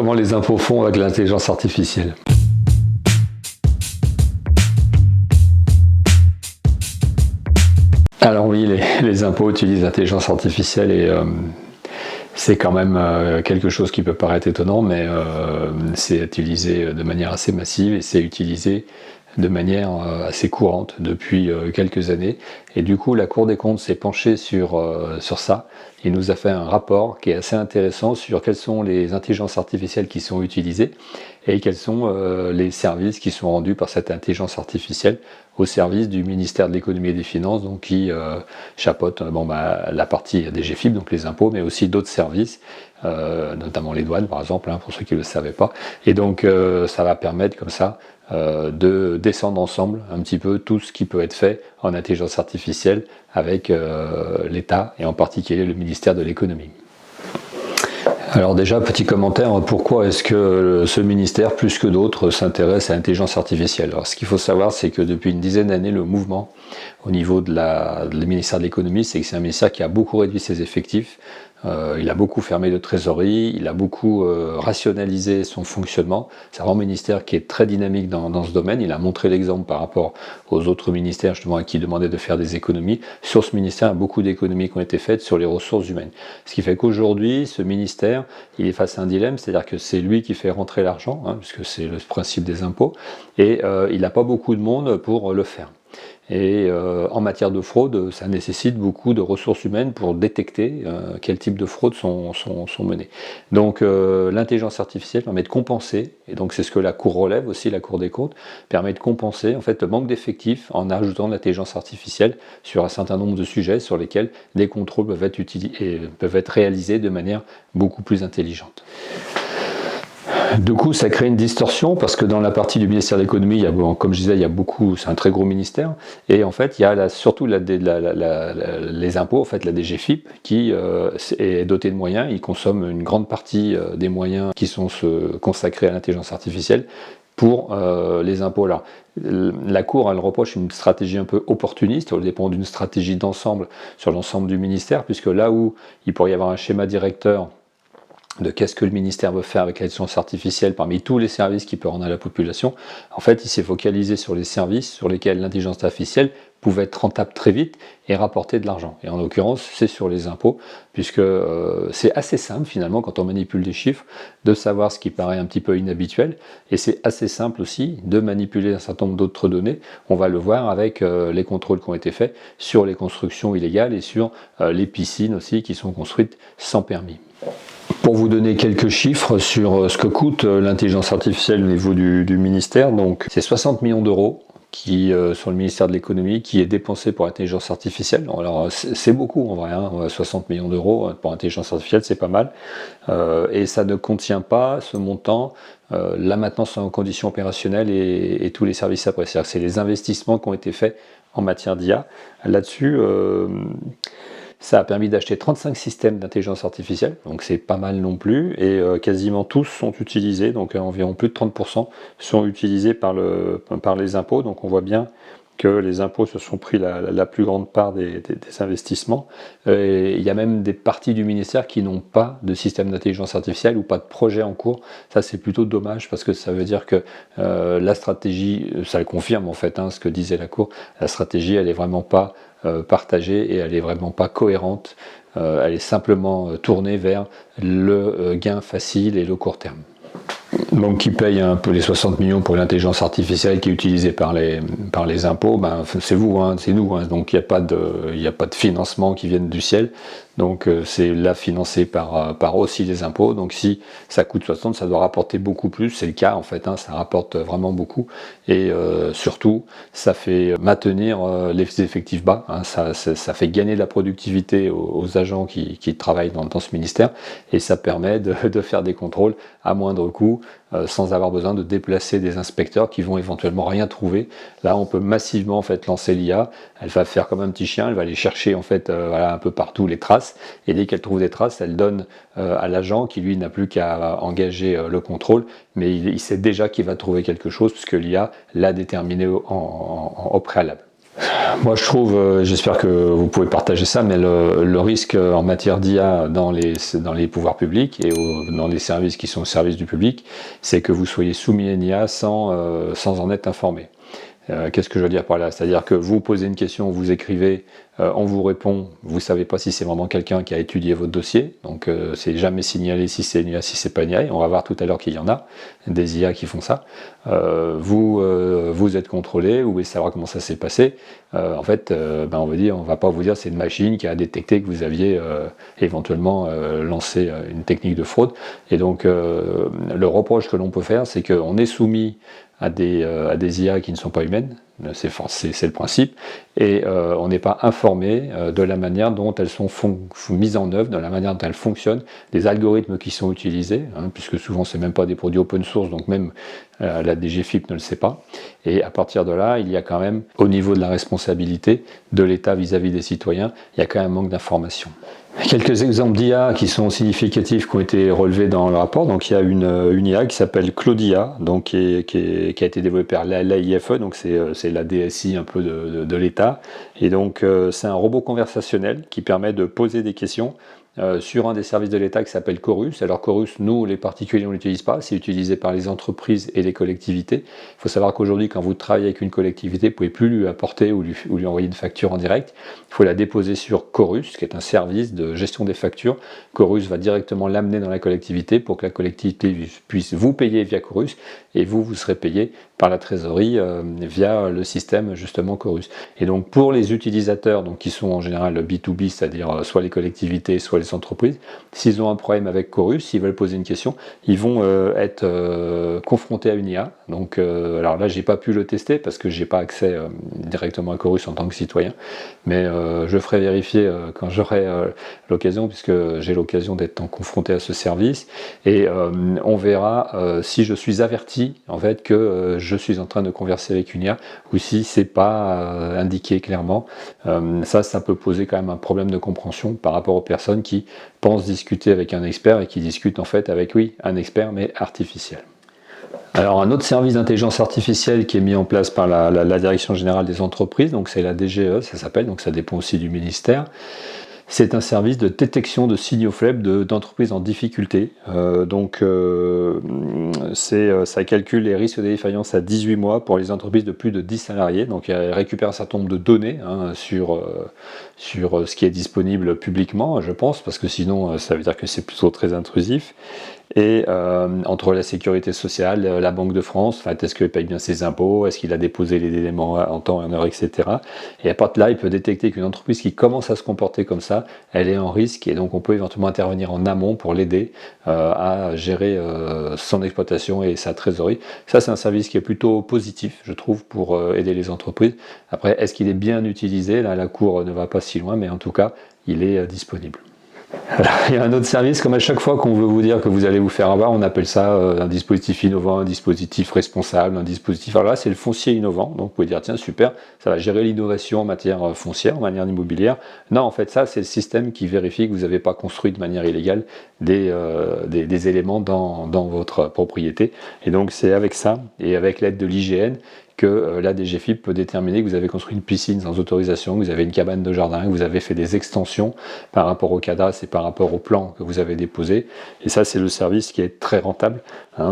comment les impôts font avec l'intelligence artificielle. Alors oui, les impôts utilisent l'intelligence artificielle et c'est quand même quelque chose qui peut paraître étonnant, mais c'est utilisé de manière assez massive et c'est utilisé de manière assez courante depuis quelques années. Et du coup, la Cour des comptes s'est penchée sur ça. Il nous a fait un rapport qui est assez intéressant sur quelles sont les intelligences artificielles qui sont utilisées et quels sont les services qui sont rendus par cette intelligence artificielle au service du ministère de l'économie et des finances, donc qui chapeaute la partie des GFIP, donc les impôts, mais aussi d'autres services, notamment les douanes par exemple, pour ceux qui ne le savaient pas. Et donc ça va permettre comme ça de descendre ensemble un petit peu tout ce qui peut être fait en intelligence artificielle avec l'État et en particulier le ministère de l'économie. Alors déjà, petit commentaire, pourquoi est-ce que ce ministère, plus que d'autres, s'intéresse à l'intelligence artificielle? Alors ce qu'il faut savoir, c'est que depuis une dizaine d'années, le mouvement au niveau du ministère de l'économie, c'est que c'est un ministère qui a beaucoup réduit ses effectifs, il a beaucoup fermé de trésorerie, il a beaucoup rationalisé son fonctionnement. C'est vraiment un ministère qui est très dynamique dans ce domaine. Il a montré l'exemple par rapport aux autres ministères justement qui demandaient de faire des économies. Sur ce ministère, il y a beaucoup d'économies qui ont été faites sur les ressources humaines. Ce qui fait qu'aujourd'hui, ce ministère, il est face à un dilemme, c'est-à-dire que c'est lui qui fait rentrer l'argent, puisque c'est le principe des impôts, et il n'a pas beaucoup de monde pour le faire. Et en matière de fraude, ça nécessite beaucoup de ressources humaines pour détecter quel type de fraudes sont menées. Donc l'intelligence artificielle permet de compenser, et donc c'est ce que la Cour relève aussi, la Cour des comptes, permet de compenser en fait le manque d'effectifs en ajoutant de l'intelligence artificielle sur un certain nombre de sujets sur lesquels des contrôles peuvent être réalisés de manière beaucoup plus intelligente. Du coup, ça crée une distorsion parce que dans la partie du ministère de l'économie, comme je disais, il y a beaucoup, c'est un très gros ministère, et en fait, il y a surtout les impôts, en fait, la DGFIP, qui est dotée de moyens. Il consomme une grande partie des moyens qui sont consacrés à l'intelligence artificielle pour les impôts. Alors, la Cour, elle reproche une stratégie un peu opportuniste, au dépend d'une stratégie d'ensemble sur l'ensemble du ministère, puisque là où il pourrait y avoir un schéma directeur de qu'est-ce que le ministère veut faire avec l'intelligence artificielle parmi tous les services qu'il peut rendre à la population, en fait, il s'est focalisé sur les services sur lesquels l'intelligence artificielle pouvait être rentable très vite et rapporter de l'argent. Et en l'occurrence, c'est sur les impôts, puisque c'est assez simple finalement, quand on manipule des chiffres, de savoir ce qui paraît un petit peu inhabituel, et c'est assez simple aussi de manipuler un certain nombre d'autres données. On va le voir avec les contrôles qui ont été faits sur les constructions illégales et sur les piscines aussi qui sont construites sans permis. Pour vous donner quelques chiffres sur ce que coûte l'intelligence artificielle au niveau du ministère, donc c'est 60 millions d'euros sur le ministère de l'économie qui est dépensé pour l'intelligence artificielle. Alors c'est beaucoup en vrai, 60 millions d'euros pour l'intelligence artificielle, c'est pas mal. Et ça ne contient pas ce montant, la maintenance en conditions opérationnelles et tous les services après. C'est-à-dire que c'est les investissements qui ont été faits en matière d'IA. Là-dessus, ça a permis d'acheter 35 systèmes d'intelligence artificielle, donc c'est pas mal non plus, et quasiment tous sont utilisés, donc environ plus de 30% sont utilisés par les impôts, donc on voit bien que les impôts se sont pris la plus grande part des investissements. Et il y a même des parties du ministère qui n'ont pas de système d'intelligence artificielle ou pas de projet en cours. Ça, c'est plutôt dommage parce que ça veut dire que la stratégie, ça le confirme en fait, ce que disait la Cour, la stratégie, elle est vraiment pas partagée et elle est vraiment pas cohérente. Elle est simplement tournée vers le gain facile et le court terme. Donc qui paye un peu les 60 millions pour l'intelligence artificielle qui est utilisée par les impôts, c'est vous, c'est nous. Donc il n'y a pas de financement qui vienne du ciel. Donc c'est là financé par aussi les impôts. Donc si ça coûte 60, ça doit rapporter beaucoup plus. C'est le cas en fait, ça rapporte vraiment beaucoup. Et surtout, ça fait maintenir les effectifs bas. Ça fait gagner de la productivité aux agents qui travaillent dans ce ministère. Et ça permet de faire des contrôles à moindre coût, sans avoir besoin de déplacer des inspecteurs qui vont éventuellement rien trouver. Là, on peut massivement en fait lancer l'IA. Elle va faire comme un petit chien, elle va aller chercher en fait un peu partout les traces. Et dès qu'elle trouve des traces, elle donne à l'agent qui lui n'a plus qu'à engager le contrôle, mais il sait déjà qu'il va trouver quelque chose puisque l'IA l'a déterminé au préalable. Moi, je trouve, j'espère que vous pouvez partager ça, mais le risque en matière d'IA dans les pouvoirs publics et dans les services qui sont au service du public, c'est que vous soyez soumis à une IA sans en être informé. Qu'est-ce que je veux dire par là? C'est-à-dire que vous posez une question, vous écrivez, on vous répond, vous ne savez pas si c'est vraiment quelqu'un qui a étudié votre dossier, donc c'est jamais signalé si c'est une IA, si c'est pas une IA. On va voir tout à l'heure qu'il y en a, des IA qui font ça. Vous êtes contrôlé, vous voulez savoir comment ça s'est passé. En fait, on va pas vous dire c'est une machine qui a détecté que vous aviez éventuellement lancé une technique de fraude. Et donc le reproche que l'on peut faire, c'est qu'on est soumis à des IA qui ne sont pas humaines, c'est le principe, et on n'est pas informé de la manière dont elles sont mises en œuvre, de la manière dont elles fonctionnent, des algorithmes qui sont utilisés, puisque souvent c'est même pas des produits open source, donc même la DGFiP ne le sait pas. Et à partir de là, il y a quand même, au niveau de la responsabilité de l'État vis-à-vis des citoyens, il y a quand même un manque d'information. Quelques exemples d'IA qui sont significatifs qui ont été relevés dans le rapport. Donc il y a une IA qui s'appelle Claudia, donc qui a été développée par l'AIFE, donc c'est la DSI un peu de l'État. Et donc c'est un robot conversationnel qui permet de poser des questions sur un des services de l'État qui s'appelle Chorus. Alors Chorus, nous les particuliers on ne l'utilise pas, c'est utilisé par les entreprises et les collectivités. Il faut savoir qu'aujourd'hui quand vous travaillez avec une collectivité, vous ne pouvez plus lui apporter ou lui envoyer une facture en direct. Il faut la déposer sur Chorus, qui est un service de gestion des factures. Chorus va directement l'amener dans la collectivité pour que la collectivité puisse vous payer via Chorus et vous serez payé par la trésorerie via le système justement Chorus. Et donc pour les utilisateurs donc qui sont en général B2B, c'est-à-dire soit les collectivités, soit les entreprises, s'ils ont un problème avec Chorus, s'ils veulent poser une question, ils vont être confrontés à une IA. Donc alors là, j'ai pas pu le tester parce que j'ai pas accès directement à Chorus en tant que citoyen, mais je ferai vérifier quand j'aurai l'occasion, puisque j'ai l'occasion d'être confronté à ce service, et on verra si je suis averti en fait que je suis en train de converser avec une IA ou si c'est pas indiqué clairement. Ça peut poser quand même un problème de compréhension par rapport aux personnes qui pensent discuter avec un expert et qui discutent en fait avec, oui, un expert mais artificiel. Alors un autre service d'intelligence artificielle qui est mis en place par la Direction Générale des Entreprises, donc c'est la DGE, ça s'appelle, donc ça dépend aussi du ministère. C'est un service de détection de signaux faibles d'entreprises en difficulté. Ça calcule les risques de défaillance à 18 mois pour les entreprises de plus de 10 salariés. Donc elle récupère un certain nombre de données sur ce qui est disponible publiquement, je pense, parce que sinon ça veut dire que c'est plutôt très intrusif. Et entre la sécurité sociale, la Banque de France, est-ce qu'il paye bien ses impôts, est-ce qu'il a déposé les éléments en temps et en heure, etc. Et à partir de là, il peut détecter qu'une entreprise qui commence à se comporter comme ça, elle est en risque, et donc on peut éventuellement intervenir en amont pour l'aider à gérer son exploitation et sa trésorerie. Ça, c'est un service qui est plutôt positif, je trouve, pour aider les entreprises. Après, est-ce qu'il est bien utilisé? Là, la Cour ne va pas si loin, mais en tout cas, il est disponible. Alors, il y a un autre service, comme à chaque fois qu'on veut vous dire que vous allez vous faire avoir, on appelle ça un dispositif innovant, un dispositif responsable, un dispositif... Alors là, c'est le foncier innovant, donc vous pouvez dire, tiens, super, ça va gérer l'innovation en matière foncière, en matière immobilière. Non, en fait, ça, c'est le système qui vérifie que vous n'avez pas construit de manière illégale des éléments dans votre propriété. Et donc, c'est avec ça, et avec l'aide de l'IGN, que la DGFiP peut déterminer que vous avez construit une piscine sans autorisation, que vous avez une cabane de jardin, que vous avez fait des extensions par rapport au cadastre et par rapport au plan que vous avez déposé. Et ça, c'est le service qui est très rentable,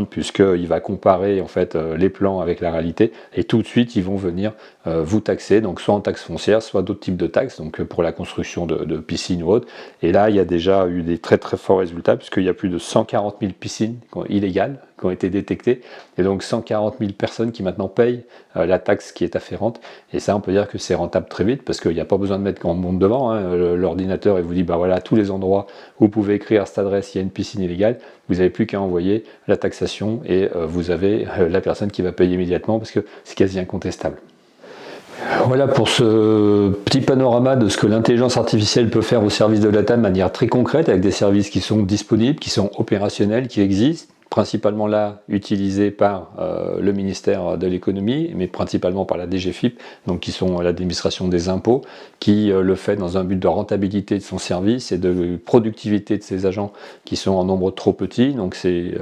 puisqu'il va comparer en fait les plans avec la réalité, et tout de suite, ils vont venir vous taxer, donc soit en taxe foncière, soit d'autres types de taxes, donc pour la construction de piscines ou autres. Et là, il y a déjà eu des très très forts résultats, puisqu'il y a plus de 140 000 piscines illégales qui ont été détectées, et donc 140 000 personnes qui maintenant payent la taxe qui est afférente. Et ça, on peut dire que c'est rentable très vite, parce qu'il n'y a pas besoin de mettre grand monde devant, l'ordinateur, il vous dit, bah voilà, tous les endroits où vous pouvez écrire à cette adresse, il y a une piscine illégale, vous n'avez plus qu'à envoyer la taxation, et vous avez la personne qui va payer immédiatement, parce que c'est quasi incontestable. Voilà pour ce petit panorama de ce que l'intelligence artificielle peut faire au service de l'État de manière très concrète, avec des services qui sont disponibles, qui sont opérationnels, qui existent, principalement là utilisés par le ministère de l'économie, mais principalement par la DGFiP, donc qui sont l'administration des impôts, qui le fait dans un but de rentabilité de son service et de productivité de ses agents qui sont en nombre trop petit. Donc c'est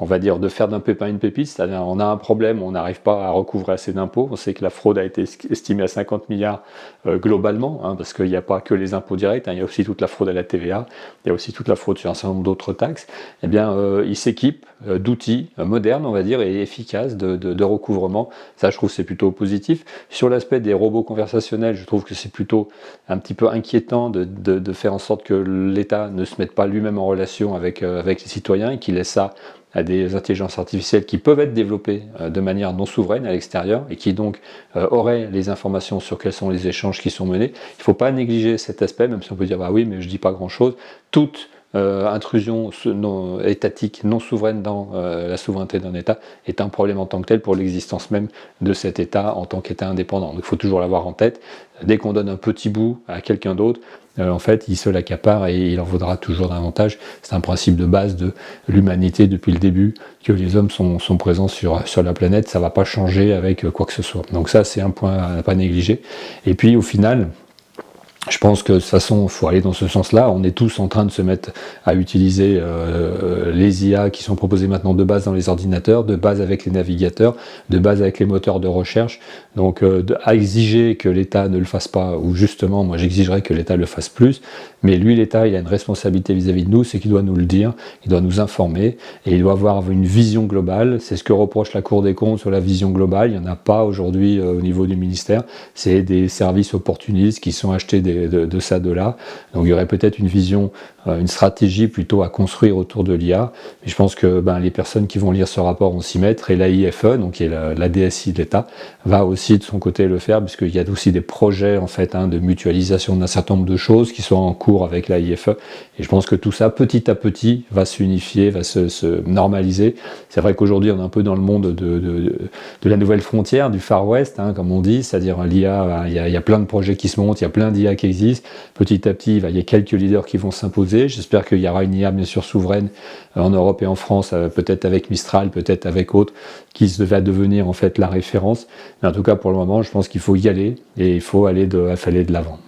on va dire, de faire d'un pépin une pépite, c'est-à-dire on a un problème, on n'arrive pas à recouvrer assez d'impôts. On sait que la fraude a été estimée à 50 milliards globalement, hein, parce qu'il n'y a pas que les impôts directs, hein, il y a aussi toute la fraude à la TVA, il y a aussi toute la fraude sur un certain nombre d'autres taxes. Eh bien, ils s'équipent d'outils modernes, on va dire, et efficaces de recouvrement. Ça, je trouve, c'est plutôt positif. Sur l'aspect des robots conversationnels, je trouve que c'est plutôt un petit peu inquiétant de faire en sorte que l'État ne se mette pas lui-même en relation avec les citoyens et qu'il laisse ça à des intelligences artificielles qui peuvent être développées de manière non souveraine à l'extérieur et qui donc auraient les informations sur quels sont les échanges qui sont menés. Il ne faut pas négliger cet aspect, même si on peut dire bah oui, mais je dis pas grand-chose. Toute intrusion étatique non souveraine dans la souveraineté d'un État est un problème en tant que tel pour l'existence même de cet État en tant qu'État indépendant. Donc il faut toujours l'avoir en tête. Dès qu'on donne un petit bout à quelqu'un d'autre, en fait, il se l'accapare et il en vaudra toujours davantage. C'est un principe de base de l'humanité depuis le début, que les hommes sont présents sur la planète. Ça ne va pas changer avec quoi que ce soit. Donc ça, c'est un point à ne pas négliger. Et puis au final, je pense que de toute façon, il faut aller dans ce sens-là. On est tous en train de se mettre à utiliser les IA qui sont proposées maintenant de base dans les ordinateurs, de base avec les navigateurs, de base avec les moteurs de recherche. Donc à exiger que l'État ne le fasse pas, ou justement, moi j'exigerais que l'État le fasse plus, mais lui, l'État, il a une responsabilité vis-à-vis de nous, c'est qu'il doit nous le dire, il doit nous informer, et il doit avoir une vision globale. C'est ce que reproche la Cour des comptes sur la vision globale. Il n'y en a pas aujourd'hui au niveau du ministère. C'est des services opportunistes qui sont achetés de ça, de là. Donc il y aurait peut-être une vision, une stratégie plutôt à construire autour de l'IA. Mais je pense que les personnes qui vont lire ce rapport vont s'y mettre, et l'AIFE, donc qui est la DSI de l'État, va aussi de son côté le faire, puisqu'il y a aussi des projets en fait de mutualisation d'un certain nombre de choses qui sont en cours avec l'AIFE. Et je pense que tout ça, petit à petit, va s'unifier, va se normaliser. C'est vrai qu'aujourd'hui, on est un peu dans le monde de la nouvelle frontière, du Far West, comme on dit, c'est-à-dire l'IA, il y a plein de projets qui se montent, il y a plein d'IA qui existent. Petit à petit, il y a quelques leaders qui vont s'imposer. J'espère qu'il y aura une IA bien sûr souveraine en Europe et en France, peut-être avec Mistral, peut-être avec autres, qui va devenir en fait la référence. Mais en tout cas, pour le moment, je pense qu'il faut y aller et il faut aller de l'avant.